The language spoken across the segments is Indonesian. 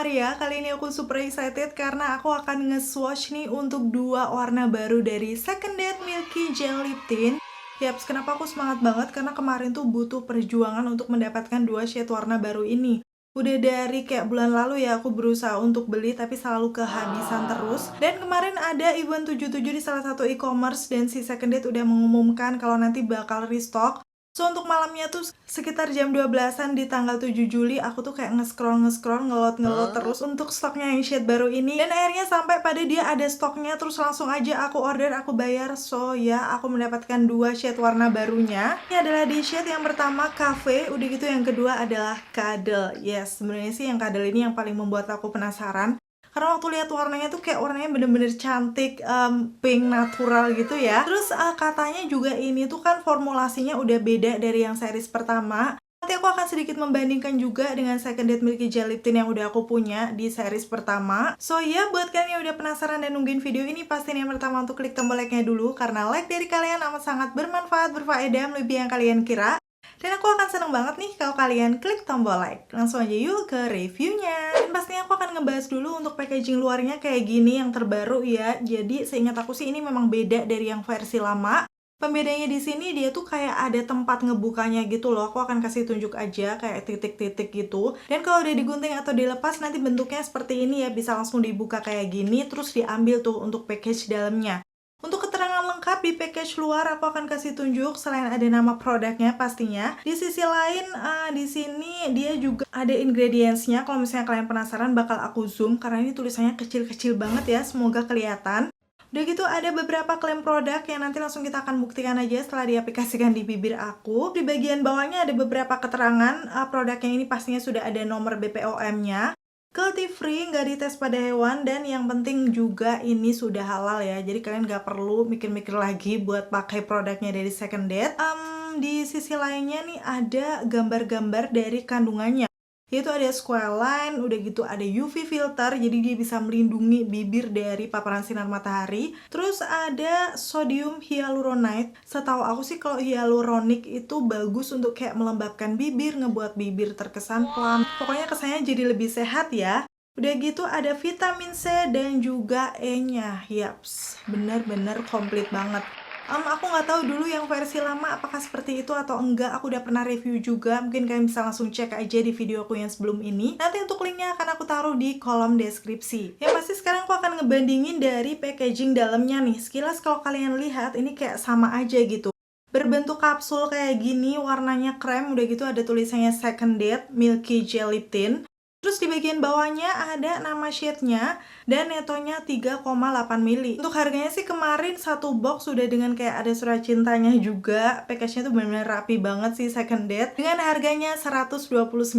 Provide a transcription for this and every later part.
Maria. Kali ini aku super excited karena aku akan nge-swatch nih untuk dua warna baru dari Second Date Milky Gel Lip Tint. Yaps, kenapa aku semangat banget? Karena kemarin tuh butuh perjuangan untuk mendapatkan dua shade warna baru ini. Udah dari kayak bulan lalu ya aku berusaha untuk beli tapi selalu kehabisan terus. Dan kemarin ada event 77 di salah satu e-commerce dan si Second Date udah mengumumkan kalau nanti bakal restock. So, untuk malamnya tuh sekitar jam 12-an di tanggal 7 Juli aku tuh kayak nge-scroll, ngelot terus untuk stoknya yang shade baru ini. Dan akhirnya sampai pada dia ada stoknya, terus langsung aja aku order, aku bayar. So, ya aku mendapatkan dua shade warna barunya. Ini adalah di shade yang pertama Cafe, udah gitu yang kedua adalah Cuddle. Yes, sebenarnya sih yang Cuddle ini yang paling membuat aku penasaran. Karena waktu lihat warnanya tuh kayak warnanya bener-bener cantik, pink natural gitu ya. Terus katanya juga ini tuh kan formulasinya udah beda dari yang series pertama. Nanti aku akan sedikit membandingkan juga dengan Second Date Milky Gel Lip Tint yang udah aku punya di series pertama. So ya, buat kalian yang udah penasaran dan nungguin video ini, pastiin yang pertama untuk klik tombol like-nya dulu. Karena like dari kalian amat sangat bermanfaat, berfaedah, lebih yang kalian kira. Dan aku akan seneng banget nih kalau kalian klik tombol like. Langsung aja yuk ke reviewnya. Dan pastinya aku akan ngebahas dulu untuk packaging luarnya kayak gini yang terbaru ya. Jadi seingat aku sih ini memang beda dari yang versi lama. Pembedanya di sini dia tuh kayak ada tempat ngebukanya gitu loh. Aku akan kasih tunjuk aja kayak titik-titik gitu. Dan kalau udah digunting atau dilepas nanti bentuknya seperti ini ya. Bisa langsung dibuka kayak gini terus diambil tuh untuk package dalamnya. Untuk keterangan lengkap di package luar aku akan kasih tunjuk selain ada nama produknya pastinya. Di sisi lain di sini dia juga ada ingredientsnya. Kalau misalnya kalian penasaran bakal aku zoom karena ini tulisannya kecil-kecil banget ya. Semoga kelihatan. Udah gitu ada beberapa klaim produk yang nanti langsung kita akan buktikan aja setelah diaplikasikan di bibir aku. Di bagian bawahnya ada beberapa keterangan produknya ini pastinya sudah ada nomor BPOM-nya. Cruelty free, nggak dites pada hewan, dan yang penting juga ini sudah halal ya. Jadi kalian nggak perlu mikir-mikir lagi buat pakai produknya dari Second Date. Di sisi lainnya nih ada gambar-gambar dari kandungannya. Yaitu ada squalane, udah gitu ada UV filter, jadi dia bisa melindungi bibir dari paparan sinar matahari. Terus ada sodium hyaluronate. Setahu aku sih kalau hyaluronic itu bagus untuk kayak melembabkan bibir, ngebuat bibir terkesan plump. Pokoknya kesannya jadi lebih sehat ya. Udah gitu ada vitamin C dan juga E-nya. Yaps, bener-bener komplit banget. Aku nggak tahu dulu yang versi lama apakah seperti itu atau enggak. Aku udah pernah review juga. Mungkin kalian bisa langsung cek aja di video aku yang sebelum ini. Nanti untuk linknya akan aku taruh di kolom deskripsi. Ya pasti sekarang aku akan ngebandingin dari packaging dalamnya nih. Sekilas kalau kalian lihat ini kayak sama aja gitu. Berbentuk kapsul kayak gini, warnanya krem, udah gitu ada tulisannya Second Date Milky Gel Lip Tint. Terus di bagian bawahnya ada nama shade-nya dan netonya 3,8 mili. Untuk harganya sih kemarin satu box sudah dengan kayak ada surat cintanya juga. Package-nya tuh benar-benar rapi banget sih Second Date. Dengan harganya 129.000.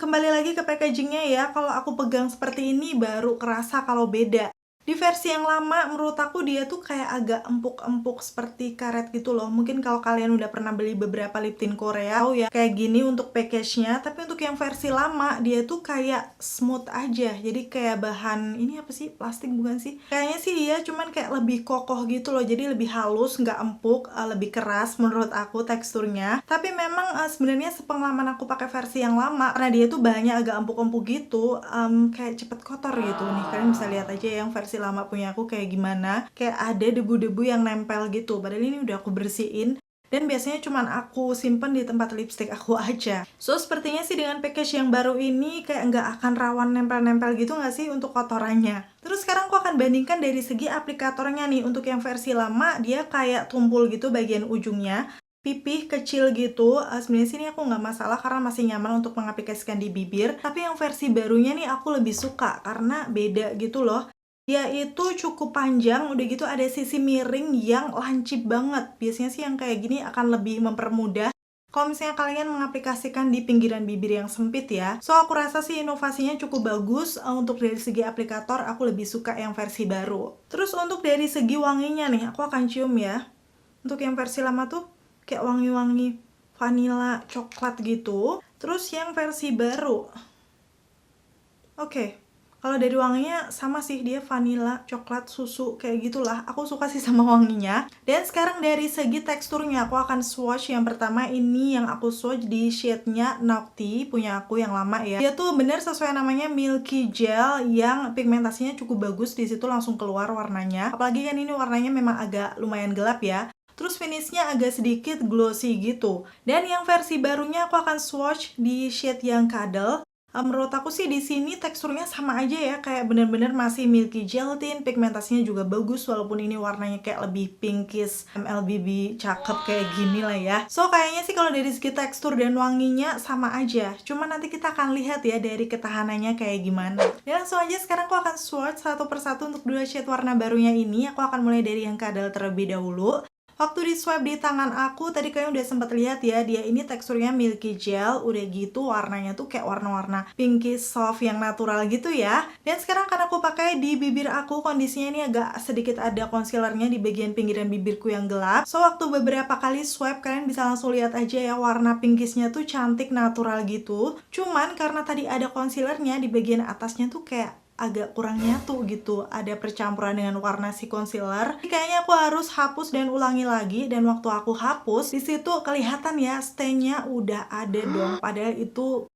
Kembali lagi ke packagingnya ya. Kalau aku pegang seperti ini baru kerasa kalau beda. Di versi yang lama menurut aku dia tuh kayak agak empuk-empuk seperti karet gitu loh. Mungkin kalau kalian udah pernah beli beberapa lip tint Korea tahu ya kayak gini untuk package-nya. Tapi untuk yang versi lama dia tuh kayak smooth aja. Jadi kayak bahan ini apa sih? Plastik bukan sih? Kayaknya sih dia cuman kayak lebih kokoh gitu loh. Jadi lebih halus, nggak empuk, lebih keras menurut aku teksturnya. Tapi memang sebenarnya sepengalaman aku pakai versi yang lama karena dia tuh bahannya agak empuk-empuk gitu, kayak cepet kotor gitu nih. Kalian bisa lihat aja yang versi lama punya aku kayak gimana, kayak ada debu-debu yang nempel gitu. Padahal ini udah aku bersihin dan biasanya cuman aku simpen di tempat lipstick aku aja. So sepertinya sih dengan package yang baru ini kayak nggak akan rawan nempel-nempel gitu nggak sih untuk kotorannya. Terus sekarang aku akan bandingkan dari segi aplikatornya nih. Untuk yang versi lama dia kayak tumpul gitu bagian ujungnya, pipih kecil gitu. Sebenarnya sini aku nggak masalah karena masih nyaman untuk mengaplikasikan di bibir. Tapi yang versi barunya nih aku lebih suka karena beda gitu loh. Dia itu cukup panjang, udah gitu ada sisi miring yang lancip banget. Biasanya sih yang kayak gini akan lebih mempermudah kalau misalnya kalian mengaplikasikan di pinggiran bibir yang sempit ya. So aku rasa sih inovasinya cukup bagus. Untuk dari segi aplikator aku lebih suka yang versi baru. Terus untuk dari segi wanginya nih, aku akan cium ya. Untuk yang versi lama tuh kayak wangi-wangi vanilla coklat gitu. Terus yang versi baru, oke, Kalau dari wanginya sama sih, dia vanilla, coklat, susu, kayak gitulah. Aku suka sih sama wanginya. Dan sekarang dari segi teksturnya, aku akan swatch yang pertama ini yang aku swatch di shade-nya Naughty, punya aku yang lama ya. Dia tuh bener sesuai namanya Milky Gel yang pigmentasinya cukup bagus, di situ langsung keluar warnanya. Apalagi kan ini warnanya memang agak lumayan gelap ya. Terus finishnya agak sedikit glossy gitu. Dan yang versi barunya aku akan swatch di shade yang Cuddle. Menurut aku sih di sini teksturnya sama aja ya, kayak bener-bener masih milky gelatin, pigmentasinya juga bagus walaupun ini warnanya kayak lebih pinkish, MLBB cakep kayak gini lah ya. So kayaknya sih kalau dari segi tekstur dan wanginya sama aja, cuma nanti kita akan lihat ya dari ketahanannya kayak gimana. Dan langsung aja sekarang aku akan swatch satu persatu untuk dua shade warna barunya ini. Aku akan mulai dari yang Cuddle terlebih dahulu. Waktu di swipe di tangan aku, tadi kalian udah sempat lihat ya, dia ini teksturnya milky gel, udah gitu warnanya tuh kayak warna-warna pinky soft yang natural gitu ya. Dan sekarang karena aku pakai di bibir aku, kondisinya ini agak sedikit ada concealernya di bagian pinggiran bibirku yang gelap. So waktu beberapa kali swipe, kalian bisa langsung lihat aja ya, warna pinkishnya tuh cantik natural gitu. Cuman karena tadi ada concealernya di bagian atasnya tuh kayak agak kurang nyatu gitu, ada percampuran dengan warna si concealer. Jadi kayaknya aku harus hapus dan ulangi lagi, dan waktu aku hapus di situ kelihatan ya stain-nya udah ada dong, padahal itu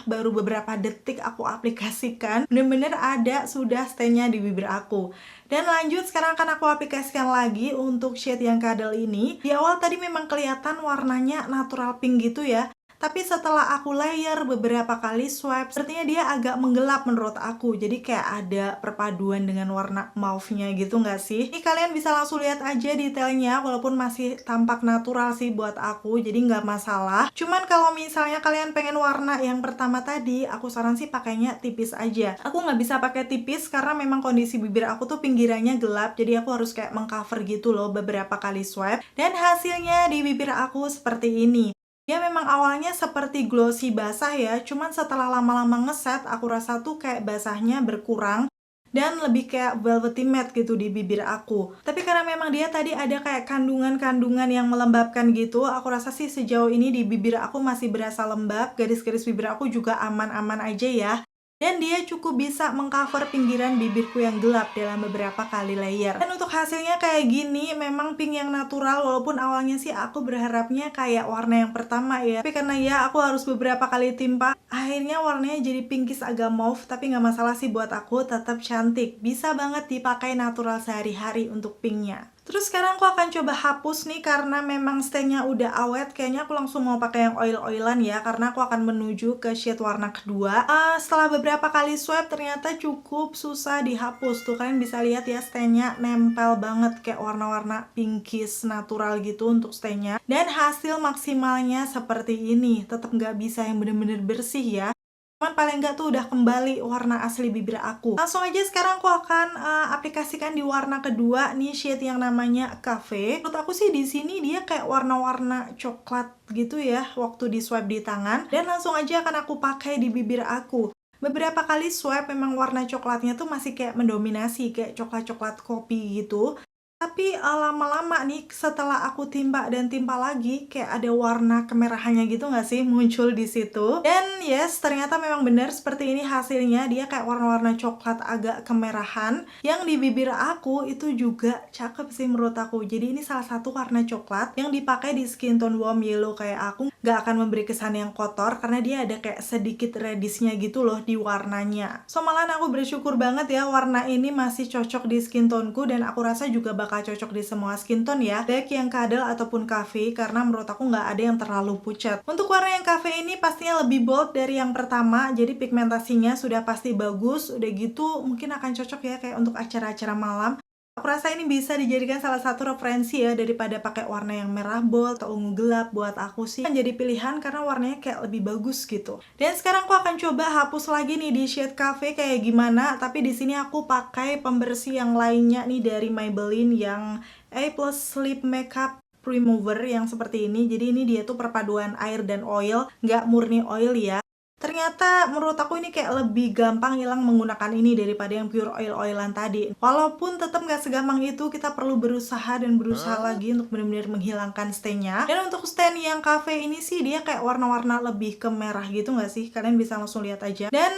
baru beberapa detik aku aplikasikan, bener-bener ada sudah stain-nya di bibir aku. Dan lanjut sekarang akan aku aplikasikan lagi untuk shade yang Cuddle ini. Di awal tadi memang kelihatan warnanya natural pink gitu ya, tapi setelah aku layer beberapa kali swipe, sepertinya dia agak menggelap menurut aku. Jadi kayak ada perpaduan dengan warna mauve-nya gitu nggak sih? Ini kalian bisa langsung lihat aja detailnya, walaupun masih tampak natural sih buat aku, jadi nggak masalah. Cuman kalau misalnya kalian pengen warna yang pertama tadi, aku saran sih pakainya tipis aja. Aku nggak bisa pakai tipis karena memang kondisi bibir aku tuh pinggirannya gelap, jadi aku harus kayak mengcover gitu loh beberapa kali swipe. Dan hasilnya di bibir aku seperti ini. Dia memang awalnya seperti glossy basah ya, cuman setelah lama-lama ngeset, aku rasa tuh kayak basahnya berkurang dan lebih kayak velvety matte gitu di bibir aku. Tapi karena memang dia tadi ada kayak kandungan-kandungan yang melembabkan gitu, aku rasa sih sejauh ini di bibir aku masih berasa lembab, garis-garis bibir aku juga aman-aman aja ya. Dan dia cukup bisa mengcover pinggiran bibirku yang gelap dalam beberapa kali layer. Dan untuk hasilnya kayak gini, memang pink yang natural, walaupun awalnya sih aku berharapnya kayak warna yang pertama ya. Tapi karena ya aku harus beberapa kali timpa, akhirnya warnanya jadi pinkish agak mauve. Tapi nggak masalah sih buat aku, tetap cantik. Bisa banget dipakai natural sehari-hari untuk pinknya. Terus sekarang aku akan coba hapus nih karena memang stain-nya udah awet. Kayaknya aku langsung mau pakai yang oil-oilan ya, karena aku akan menuju ke shade warna kedua. Setelah beberapa kali swipe ternyata cukup susah dihapus. Tuh kalian bisa lihat ya, stain-nya nempel banget kayak warna-warna pinkish natural gitu untuk stain-nya. Dan hasil maksimalnya seperti ini. Tetap nggak bisa yang bener-bener bersih ya. Cuman paling nggak tuh udah kembali warna asli bibir aku. Langsung aja sekarang aku akan aplikasikan di warna kedua nih, shade yang namanya Cafe. Menurut aku sih di sini dia kayak warna-warna coklat gitu ya waktu di swipe di tangan, dan langsung aja akan aku pakai di bibir aku. Beberapa kali swipe memang warna coklatnya tuh masih kayak mendominasi, kayak coklat-coklat kopi gitu. Tapi lama-lama nih setelah aku timpa dan timpa lagi, kayak ada warna kemerahannya gitu nggak sih muncul di situ. Dan yes, ternyata memang benar seperti ini hasilnya. Dia kayak warna-warna coklat agak kemerahan. Yang di bibir aku itu juga cakep sih menurut aku. Jadi ini salah satu warna coklat yang dipakai di skin tone warm yellow kayak aku. Nggak akan memberi kesan yang kotor karena dia ada kayak sedikit redishnya gitu loh di warnanya. So malahan aku bersyukur banget ya warna ini masih cocok di skin toneku, dan aku rasa juga bakal cocok di semua skin tone ya, baik yang Cuddle ataupun Cafe, karena menurut aku nggak ada yang terlalu pucat. Untuk warna yang Cafe ini pastinya lebih bold dari yang pertama, jadi pigmentasinya sudah pasti bagus. Udah gitu mungkin akan cocok ya kayak untuk acara-acara malam. Aku rasa ini bisa dijadikan salah satu referensi ya, daripada pakai warna yang merah bold atau ungu gelap. Buat aku sih jadi pilihan karena warnanya kayak lebih bagus gitu. Dan sekarang aku akan coba hapus lagi nih di shade Cafe kayak gimana, tapi di sini aku pakai pembersih yang lainnya nih dari Maybelline yang A+ Sleep Makeup Remover yang seperti ini. Jadi ini dia tuh perpaduan air dan oil, nggak murni oil ya. Ternyata menurut aku ini kayak lebih gampang hilang menggunakan ini daripada yang pure oil-oilan tadi. Walaupun tetap nggak segampang itu, kita perlu berusaha dan berusaha lagi untuk benar-benar menghilangkan stainnya. Dan untuk stain yang cafe ini sih dia kayak warna-warna lebih ke merah gitu nggak sih? Kalian bisa langsung lihat aja. Dan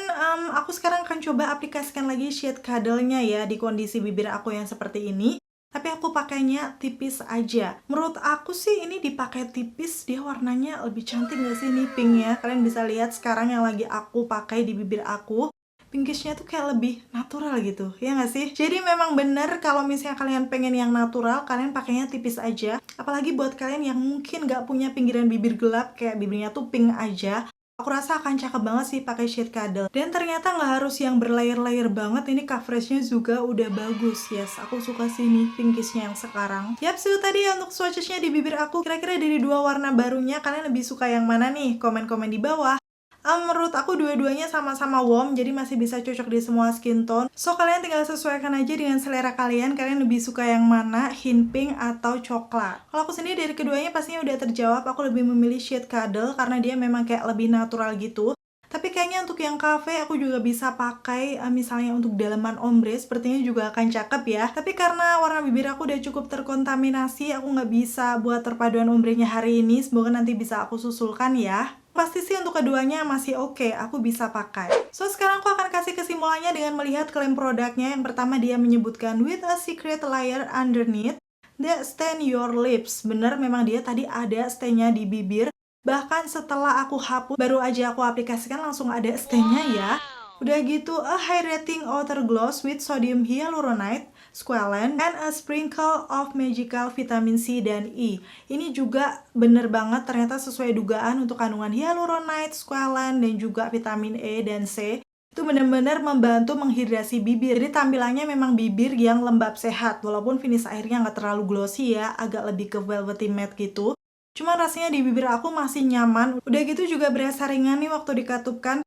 aku sekarang akan coba aplikasikan lagi shade cuddle-nya ya di kondisi bibir aku yang seperti ini. Tapi aku pakainya tipis aja. Menurut aku sih ini dipakai tipis, dia warnanya lebih cantik gak sih ini pinknya? Kalian bisa lihat sekarang yang lagi aku pakai di bibir aku. Pinkishnya tuh kayak lebih natural gitu, ya nggak sih? Jadi memang bener kalau misalnya kalian pengen yang natural, kalian pakainya tipis aja. Apalagi buat kalian yang mungkin nggak punya pinggiran bibir gelap, kayak bibirnya tuh pink aja. Aku rasa akan cakep banget sih pakai shade cuddle. Dan ternyata nggak harus yang berlayer-layer banget, ini coveragenya juga udah bagus. Yes, aku suka sih nih pinkishnya yang sekarang. Yap, itu tadi ya untuk swatchesnya di bibir aku. Kira-kira dari dua warna barunya, kalian lebih suka yang mana nih? Komen-komen di bawah. Menurut aku dua-duanya sama-sama warm, jadi masih bisa cocok di semua skin tone. So, kalian tinggal sesuaikan aja dengan selera kalian lebih suka yang mana, hint pink atau coklat. Kalau aku sendiri dari keduanya pastinya udah terjawab, aku lebih memilih shade cuddle karena dia memang kayak lebih natural gitu. Tapi kayaknya untuk yang cafe aku juga bisa pakai misalnya untuk dalaman ombre, sepertinya juga akan cakep ya. Tapi karena warna bibir aku udah cukup terkontaminasi, aku nggak bisa buat perpaduan ombrenya hari ini. Semoga nanti bisa aku susulkan ya. Pasti sih untuk keduanya masih oke, aku bisa pakai. So, sekarang aku akan kasih kesimpulannya dengan melihat klaim produknya. Yang pertama dia menyebutkan with a secret layer underneath that stain your lips. Bener, memang dia tadi ada stainnya di bibir. Bahkan setelah aku hapus, baru aja aku aplikasikan langsung ada stainnya ya. Udah gitu, a hydrating outer gloss with sodium hyaluronate, squalane, and a sprinkle of magical vitamin C dan E. Ini juga bener banget, ternyata sesuai dugaan untuk kandungan hyaluronate, squalane, dan juga vitamin E dan C. Itu bener-bener membantu menghidrasi bibir. Jadi tampilannya memang bibir yang lembab sehat, walaupun finish akhirnya nggak terlalu glossy ya, agak lebih ke velvety matte gitu. Cuman rasanya di bibir aku masih nyaman. Udah gitu juga berasa ringan nih waktu dikatupkan.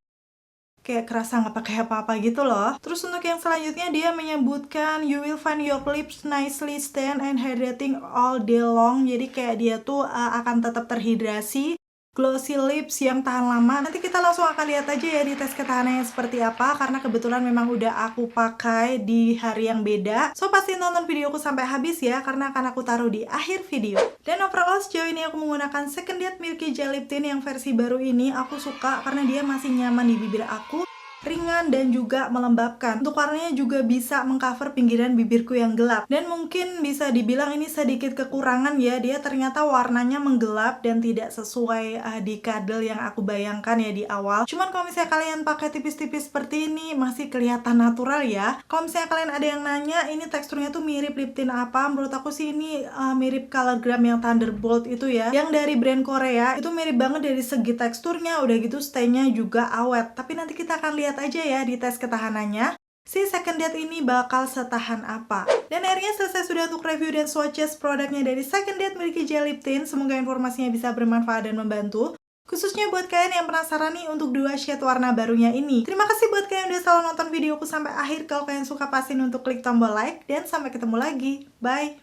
Kayak kerasa nggak pakai apa-apa gitu loh. Terus untuk yang selanjutnya dia menyebutkan you will find your lips nicely stained and hydrating all day long. Jadi kayak dia tuh akan tetap terhidrasi, glossy lips yang tahan lama. Nanti kita langsung akan lihat aja ya di tes ketahanannya seperti apa, karena kebetulan memang udah aku pakai di hari yang beda. So pasti nonton videoku sampai habis ya, karena akan aku taruh di akhir video. Dan overall sejauh ini aku menggunakan Second Date Milky Gel Lip Tint yang versi baru ini. Aku suka karena dia masih nyaman di bibir aku, ringan dan juga melembabkan. Untuk warnanya juga bisa mengcover pinggiran bibirku yang gelap. Dan mungkin bisa dibilang ini sedikit kekurangan ya, dia ternyata warnanya menggelap dan tidak sesuai di cuddle yang aku bayangkan ya di awal. Cuman kalau misalnya kalian pakai tipis-tipis seperti ini masih kelihatan natural ya. Kalau misalnya kalian ada yang nanya ini teksturnya tuh mirip lip tint apa, menurut aku sih ini mirip Colorgram yang Thunderbolt itu ya, yang dari brand Korea. Itu mirip banget dari segi teksturnya, udah gitu stainnya juga awet. Tapi nanti kita akan lihat aja ya di tes ketahanannya si Second Date ini bakal setahan apa. Dan akhirnya selesai sudah untuk review dan swatches produknya dari Second Date Milky Gel Lip Tint. Semoga informasinya bisa bermanfaat dan membantu, khususnya buat kalian yang penasaran nih untuk dua shade warna barunya ini. Terima kasih buat kalian yang udah selalu nonton videoku sampai akhir. Kalau kalian suka pastiin untuk klik tombol like, dan sampai ketemu lagi. Bye.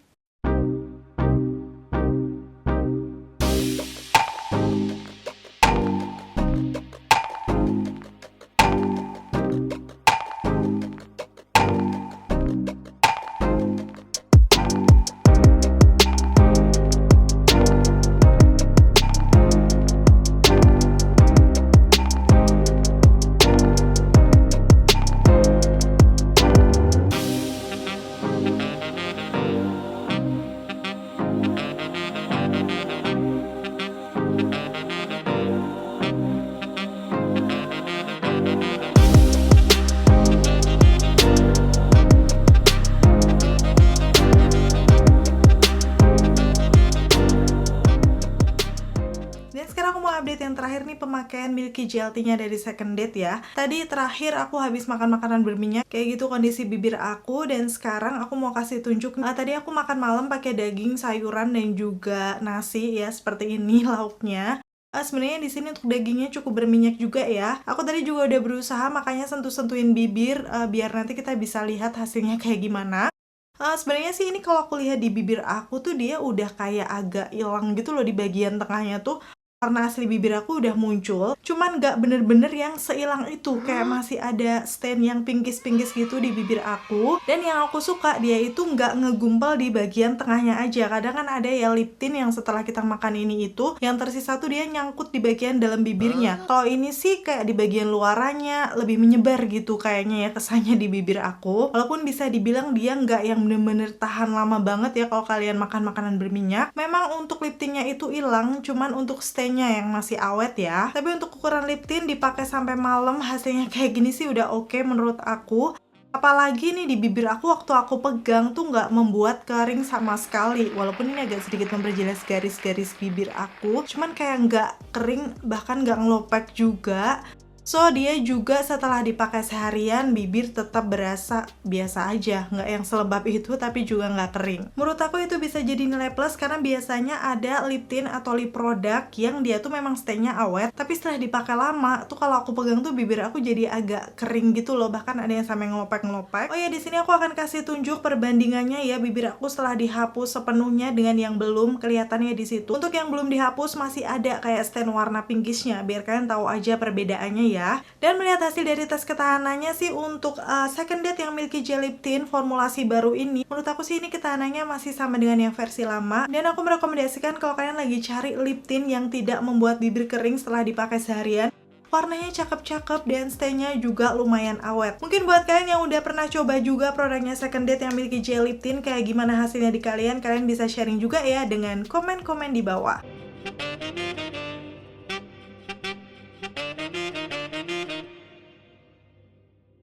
Update yang terakhir nih pemakaian Milky Gel Tea-nya dari Second Date ya. Tadi terakhir aku habis makan makanan berminyak, kayak gitu kondisi bibir aku, dan sekarang aku mau kasih tunjuk. Tadi aku makan malam pakai daging, sayuran, dan juga nasi ya, seperti ini lauknya. Sebenarnya di sini untuk dagingnya cukup berminyak juga ya. Aku tadi juga udah berusaha makanya sentuh-sentuhin bibir biar nanti kita bisa lihat hasilnya kayak gimana. Sebenarnya sih ini kalau aku lihat di bibir aku tuh dia udah kayak agak hilang gitu loh di bagian tengahnya tuh. warna asli bibir aku udah muncul, cuman nggak bener-bener yang seilang itu, kayak masih ada stain yang pinkish-pinkish gitu di bibir aku. Dan yang aku suka, dia itu nggak ngegumpal di bagian tengahnya aja. Kadang kan ada ya lip tint yang setelah kita makan ini itu, yang tersisa tuh dia nyangkut di bagian dalam bibirnya. Kalau ini sih kayak di bagian luarannya lebih menyebar gitu kayaknya ya kesannya di bibir aku. Walaupun bisa dibilang dia nggak yang bener-bener tahan lama banget ya kalau kalian makan makanan berminyak. Memang untuk lip tintnya itu hilang, cuman untuk stain yang masih awet ya. Tapi untuk ukuran lip tint dipakai sampai malam hasilnya kayak gini sih udah oke menurut aku. Apalagi nih di bibir aku waktu aku pegang tuh nggak membuat kering sama sekali. Walaupun ini agak sedikit memperjelas garis-garis bibir aku, cuman kayak nggak kering, bahkan nggak ngelopek juga. So, dia juga setelah dipakai seharian, bibir tetap berasa biasa aja. Nggak yang selembab itu, tapi juga nggak kering. Menurut aku itu bisa jadi nilai plus, karena biasanya ada lip tint atau lip product yang dia tuh memang stay-nya awet, tapi setelah dipakai lama, tuh kalau aku pegang tuh bibir aku jadi agak kering gitu loh. Bahkan ada yang sampai ngelopek-ngelopek. Oh ya, di sini aku akan kasih tunjuk perbandingannya ya, bibir aku setelah dihapus sepenuhnya dengan yang belum, kelihatannya di situ. Untuk yang belum dihapus masih ada kayak stain warna pinkishnya, biar kalian tahu aja perbedaannya ya. Dan melihat hasil dari tes ketahanannya sih untuk Second Date yang Milky Jelly Lip Tint formulasi baru ini, menurut aku sih ini ketahanannya masih sama dengan yang versi lama. Dan aku merekomendasikan kalau kalian lagi cari lip tint yang tidak membuat bibir kering setelah dipakai seharian. Warnanya cakep-cakep dan stay-nya juga lumayan awet. Mungkin buat kalian yang udah pernah coba juga produknya Second Date yang Milky Jelly Lip Tint, kayak gimana hasilnya di kalian bisa sharing juga ya dengan komen-komen di bawah.